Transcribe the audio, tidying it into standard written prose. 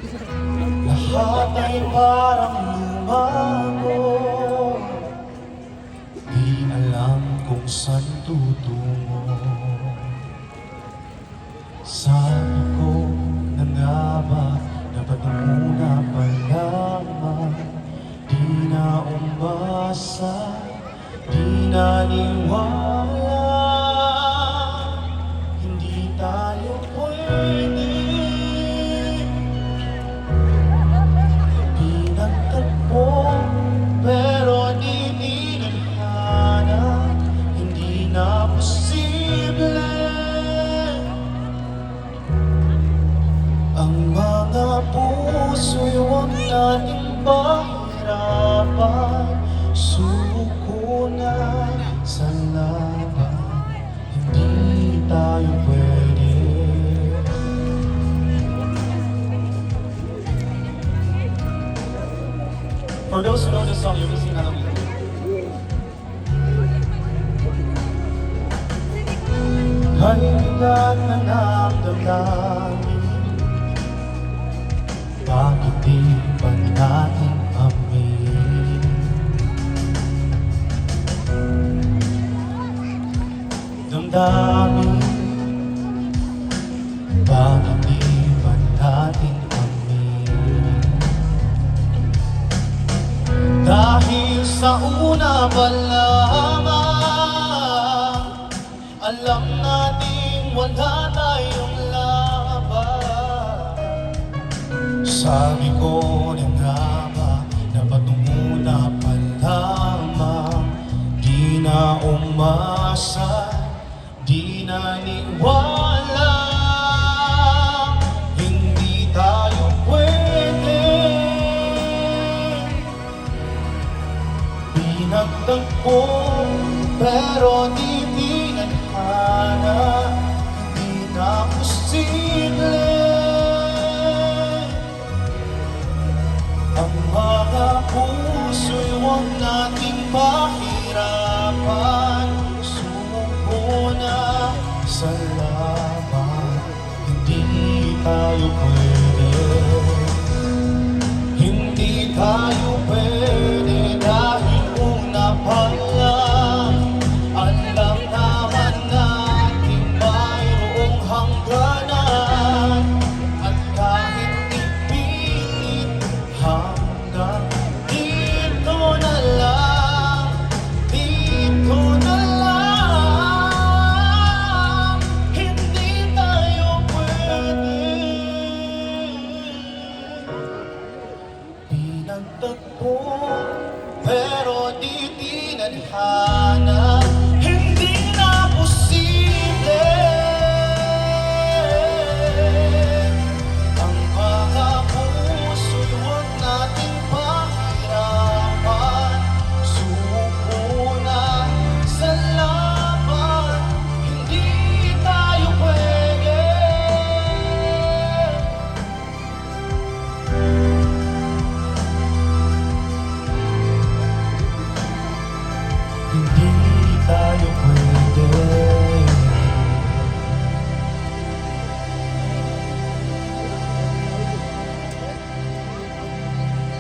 Lahat ay parang lumago, di alam kung saan tutungo. Sabi ko na nga ba, dapat muna pa lamang. Di na umasa, di naniwala, hindi tayo pwede. Pinagtagpo, pero di tinadhana, hindi na posible. Ang mga puso'y huwag nating pahirapan. Suko na sa laban, hindi tayo pwede. For those who know the song, you can sing along with me. Halimutan na ng damdamin, bakit di ba natin amin? Damdamin, bakit di ba natin amin? Dahil sa una pa lamang, alam nating wala tayong laban. Sabi ko na nga ba, dapat muna pa lamang. Di na umasa, di naniwala, hindi tayo pwede. Pinagtagpo, pero di tinadhana, hindi na posible. Ang mga puso'y huwag nating pahirapan. Sumuko na sa laban, hindi tayo pwede. Hindi tayo pwede dahil una pa lang, alam naman natin mayroong hangganan. At kahit ipilit, hanggang dito na lang, dito na lang, hindi tayo pwede. Pinagtagpo, pero di tinadhana,